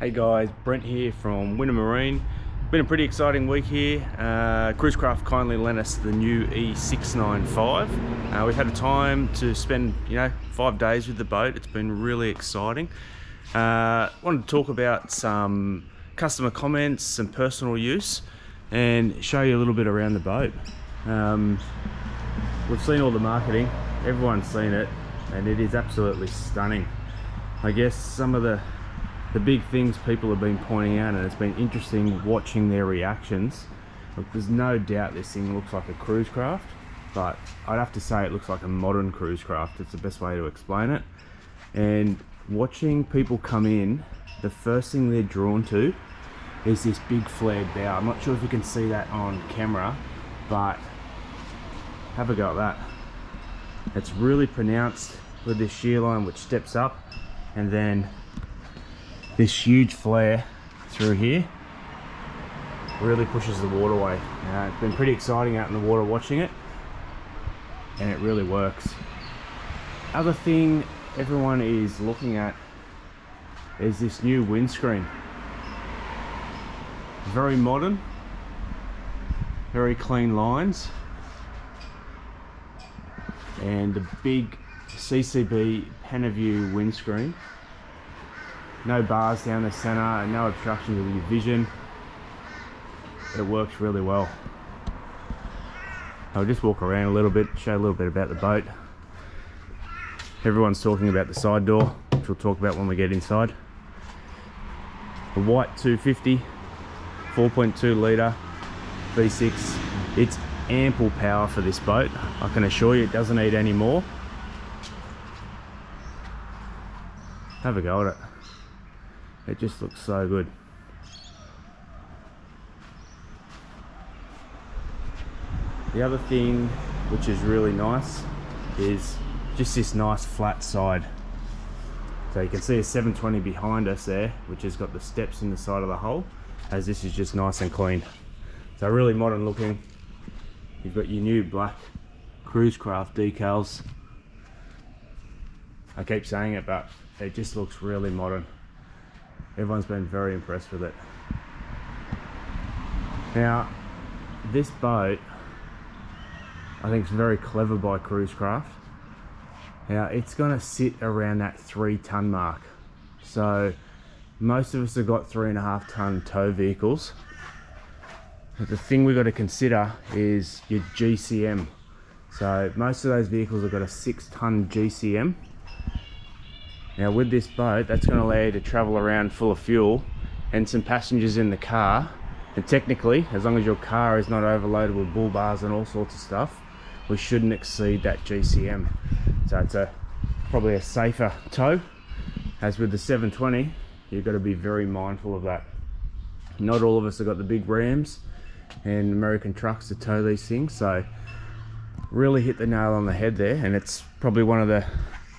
Hey guys, Brent here from Wynnum Marine. Been a pretty exciting week here. Cruisecraft kindly lent us the new E695. We've had a time to spend, 5 days with the boat. It's been really exciting. Wanted to talk about some customer comments, some personal use, and show you a little bit around the boat. We've seen all the marketing, everyone's seen it, and it is absolutely stunning. I guess some of the big things people have been pointing out, and it's been interesting watching their reactions. Look, there's no doubt this thing looks like a cruise craft, but I'd have to say it looks like a modern cruise craft. It's the best way to explain it. And watching people come in, the first thing they're drawn to is this big flared bow. I'm not sure if you can see that on camera, but have a go at that. It's really pronounced with this shear line which steps up, and then this huge flare through here really pushes the water away. It's been pretty exciting out in the water watching it, and it really works. Other thing everyone is looking at is this new windscreen. Very modern, very clean lines, and the big CCB Panaview windscreen. No bars down the center and no obstruction to your vision. It works really well. I'll just walk around a little bit, show a little bit about the boat. Everyone's talking about the side door, which we'll talk about when we get inside. The white 250, 4.2 litre V6. It's ample power for this boat. I can assure you it doesn't need any more. Have a go at it. It just looks so good. The other thing which is really nice is just this nice flat side. So you can see a 720 behind us there, which has got the steps in the side of the hull, as this is just nice and clean. So really modern looking. You've got your new black Cruisecraft decals. I keep saying it, but it just looks really modern. Everyone's been very impressed with it. Now, this boat, I think, is very clever by Cruisecraft. Now, it's going to sit around that 3-ton mark. So, most of us have got 3.5-ton tow vehicles. But the thing we've got to consider is your GCM. So, most of those vehicles have got a 6-ton GCM. Now with this boat, that's going to allow you to travel around full of fuel and some passengers in the car. And technically, as long as your car is not overloaded with bull bars and all sorts of stuff, we shouldn't exceed that GCM. So it's probably a safer tow. As with the 720, you've got to be very mindful of that. Not all of us have got the big Rams and American trucks to tow these things, so really hit the nail on the head there, and it's probably one of the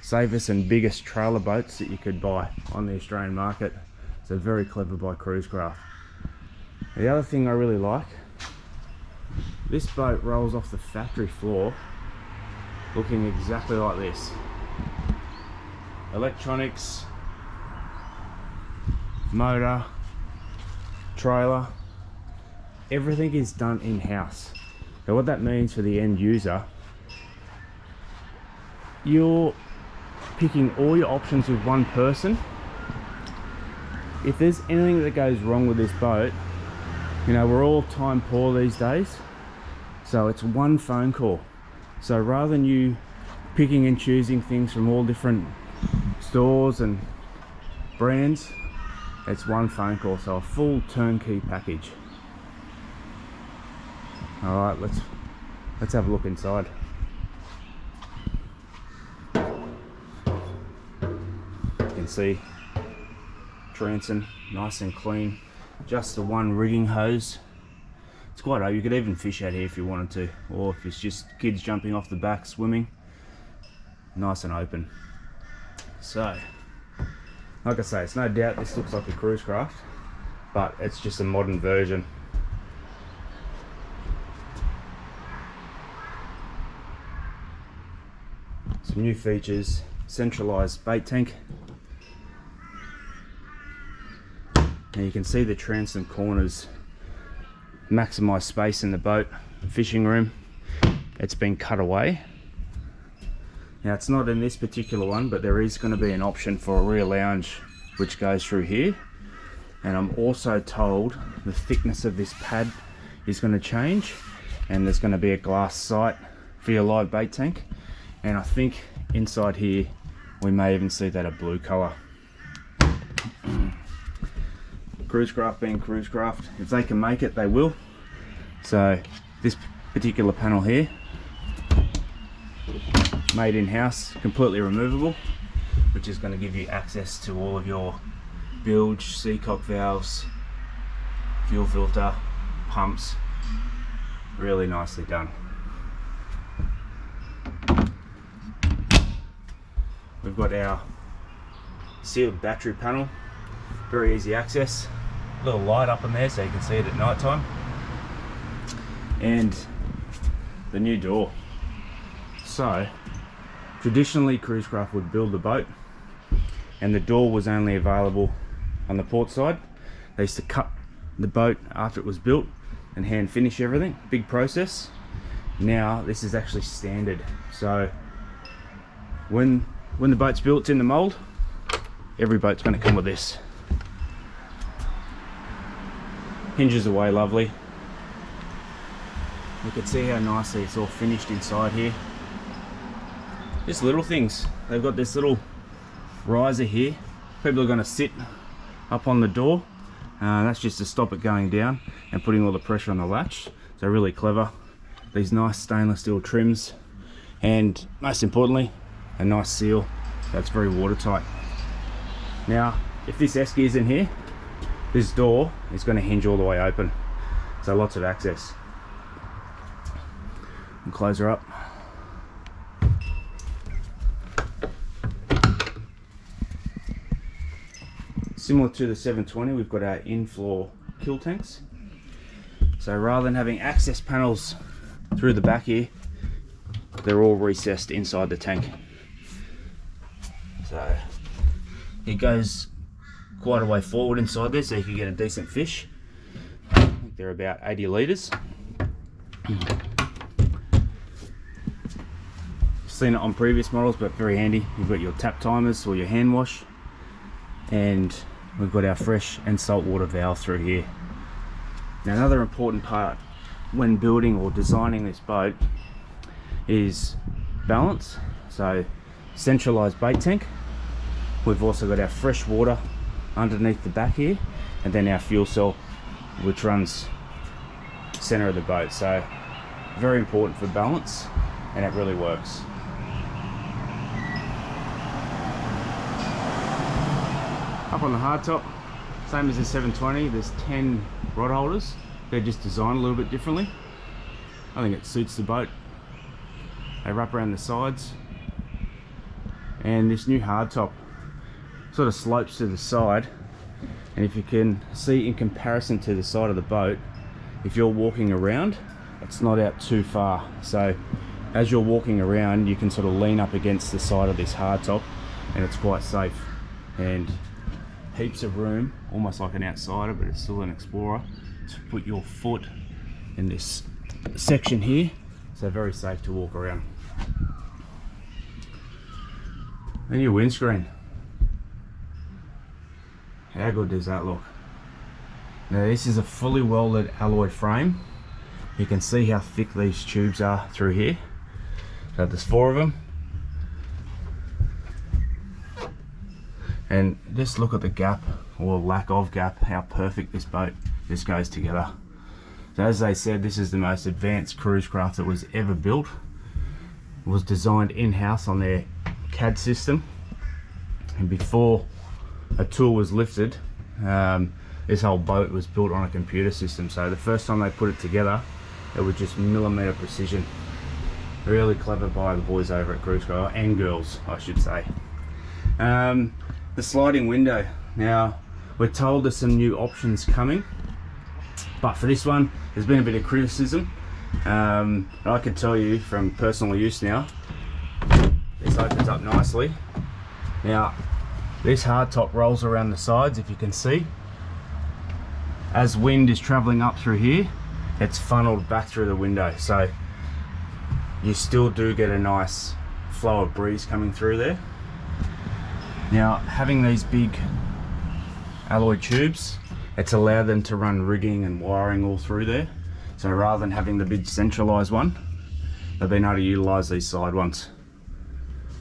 safest and biggest trailer boats that you could buy on the Australian market. So very clever by Cruisecraft. The other thing I really like, this boat rolls off the factory floor looking exactly like this. Electronics, motor, trailer, everything is done in-house. Now what that means for the end user, you're picking all your options with one person. If there's anything that goes wrong with this boat, we're all time poor these days, so it's one phone call. So rather than you picking and choosing things from all different stores and brands, it's one phone call, so a full turnkey package. All right, let's have a look inside. See, transom nice and clean, just the one rigging hose. It's quite open. You could even fish out here if you wanted to, or if it's just kids jumping off the back swimming, nice and open. So like I say, it's no doubt this looks like a Cruisecraft, but it's just a modern version. Some new features: centralized bait tank, and you can see the transom corners maximize space in the boat. Fishing room, it's been cut away. Now it's not in this particular one, but there is going to be an option for a rear lounge which goes through here. And I'm also told the thickness of this pad is going to change, and there's going to be a glass sight for your live bait tank. And I think inside here we may even see that a blue colour. Cruise craft being cruise craft, if they can make it, they will. So this particular panel here, made in-house, completely removable, which is going to give you access to all of your bilge, seacock valves, fuel filter, pumps. Really nicely done. We've got our sealed battery panel, very easy access, little light up in there so you can see it at night time, and the new door. So traditionally cruise craft would build the boat and the door was only available on the port side. They used to cut the boat after it was built and hand finish everything, big process. Now this is actually standard, so when the boat's built, it's in the mold, every boat's going to come with this. Hinges away lovely. You can see how nicely it's all finished inside here. Just little things. They've got this little riser here. People are going to sit up on the door. That's just to stop it going down and putting all the pressure on the latch. So really clever. These nice stainless steel trims, and most importantly, a nice seal that's very watertight. Now, if this esky is in here, this door is going to hinge all the way open. So lots of access. And close her up. Similar to the 720, we've got our in-floor kill tanks. So rather than having access panels through the back here, they're all recessed inside the tank. So it goes quite a way forward inside there so you can get a decent fish. I think they're about 80 litres. Seen it on previous models, but very handy. You've got your tap timers or your hand wash, and we've got our fresh and saltwater valve through here. Now another important part when building or designing this boat is balance. So centralized bait tank. We've also got our fresh water underneath the back here, and then our fuel cell which runs center of the boat. So very important for balance, and it really works. Up on the hardtop, same as the 720, there's 10 rod holders. They're just designed a little bit differently. I think it suits the boat. They wrap around the sides, and this new hardtop sort of slopes to the side, and if you can see in comparison to the side of the boat, if you're walking around, it's not out too far. So as you're walking around, you can sort of lean up against the side of this hardtop, and it's quite safe, and heaps of room, almost like an outsider, but it's still an explorer, to put your foot in this section here. So very safe to walk around. And your windscreen, how good does that look? Now this is a fully welded alloy frame. You can see how thick these tubes are through here. So there's 4 of them. And just look at the gap, or lack of gap, how perfect this goes together. So as they said, this is the most advanced cruise craft that was ever built. It was designed in-house on their CAD system, and before a tool was lifted, this whole boat was built on a computer system. So the first time they put it together, it was just millimeter precision. Really clever by the boys over at Cruise Craft, and girls I should say. The sliding window, now we're told there's some new options coming, but for this one there's been a bit of criticism. I can tell you from personal use now, this opens up nicely. Now this hardtop rolls around the sides, if you can see, as wind is traveling up through here, it's funneled back through the window, so you still do get a nice flow of breeze coming through there. Now, having these big alloy tubes, it's allowed them to run rigging and wiring all through there. So rather than having the big centralized one, they've been able to utilize these side ones.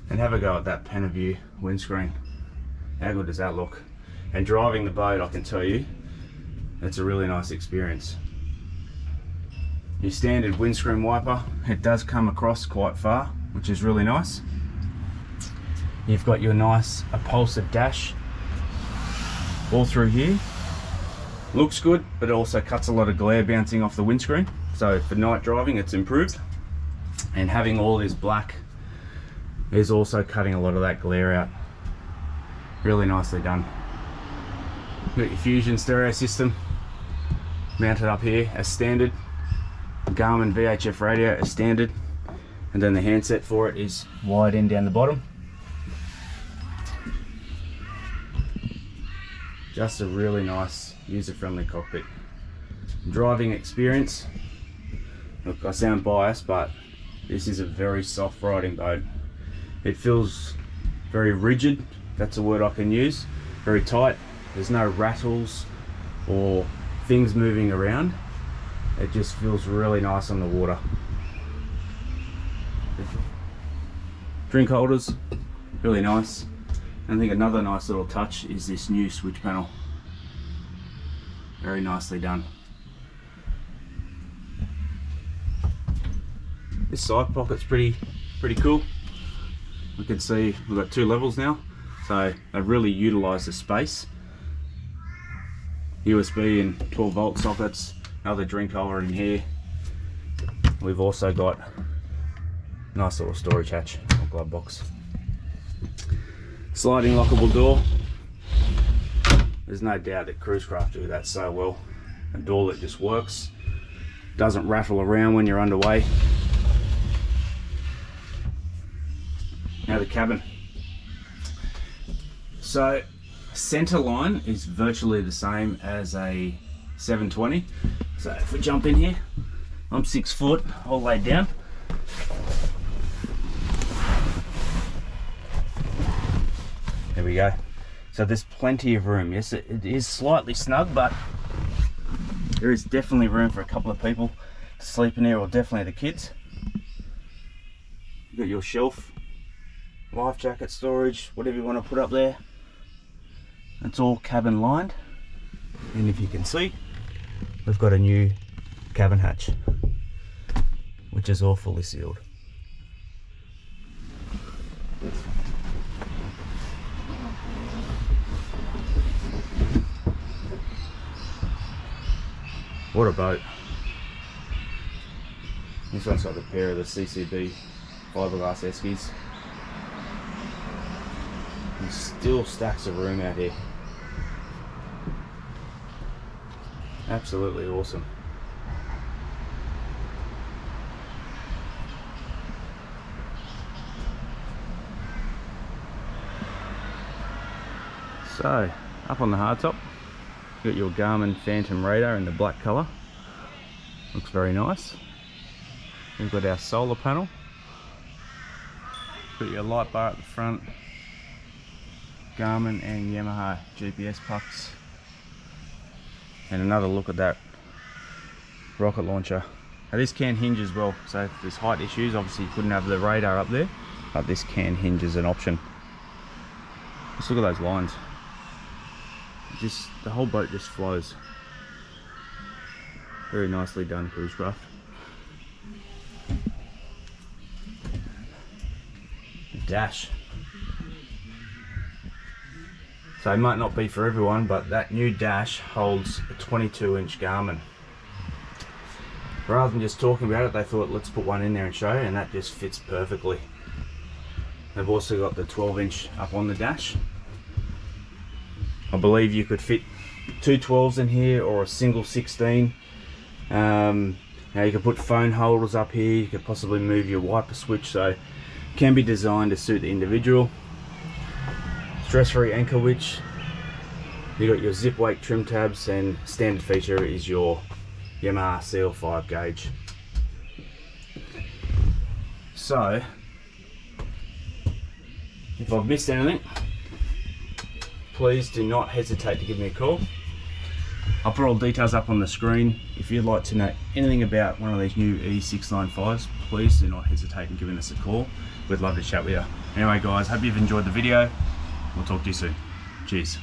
And have a go at that Pentaview windscreen. How good does that look? And driving the boat, I can tell you, it's a really nice experience. Your standard windscreen wiper, it does come across quite far, which is really nice. You've got your nice upholstered dash all through here. Looks good, but it also cuts a lot of glare bouncing off the windscreen. So for night driving, it's improved. And having all this black is also cutting a lot of that glare out. Really nicely done. You've got your Fusion stereo system mounted up here as standard. Garmin VHF radio as standard, and then the handset for it is wide in down the bottom. Just a really nice user-friendly cockpit. Driving experience, look, I sound biased, but this is a very soft riding boat. It feels very rigid, that's a word I can use, very tight. There's no rattles or things moving around. It just feels really nice on the water. Drink holders, really nice. And I think another nice little touch is this new switch panel. Very nicely done. This side pocket's pretty cool. We can see we've got 2 levels now, so they've really utilised the space. USB and 12 volt sockets. Another drink holder in here. We've also got a nice little storage hatch or glove box. Sliding lockable door. There's no doubt that cruisecraft do that so well. A door that just works, doesn't rattle around when you're underway. Now the cabin. So center line is virtually the same as a 720. So if we jump in here, I'm 6 foot, all laid down. There we go. So there's plenty of room. Yes, it is slightly snug, but there is definitely room for a couple of people to sleep in here, or definitely the kids. You've got your shelf, life jacket storage, whatever you want to put up there. It's all cabin lined. And if you can see, we've got a new cabin hatch, which is all fully sealed. What a boat. This one's got a pair of the CCB fiberglass eskies. There's still stacks of room out here. Absolutely awesome. So, up on the hardtop, you've got your Garmin Phantom radar in the black colour. Looks very nice. We've got our solar panel. Got your light bar at the front. Garmin and Yamaha GPS pucks. And another look at that rocket launcher. Now this can hinge as well, so if there's height issues, obviously you couldn't have the radar up there, but this can hinge as an option. Just look at those lines. Just the whole boat just flows. Very nicely done, cruisecraft. Dash. So it might not be for everyone, but that new dash holds a 22-inch Garmin. Rather than just talking about it, they thought let's put one in there and show you, and that just fits perfectly. They've also got the 12-inch up on the dash. I believe you could fit 2 12s in here or a single 16. Now you can put phone holders up here, you could possibly move your wiper switch, so it can be designed to suit the individual. Stress-free anchor winch, You got your zip weight trim tabs, and standard feature is your Yamaha CL5 gauge. So, if I've missed anything, please do not hesitate to give me a call. I'll put all the details up on the screen. If you'd like to know anything about one of these new E695s, please do not hesitate in giving us a call. We'd love to chat with you. Anyway guys, hope you've enjoyed the video. We'll talk to you soon. Cheers.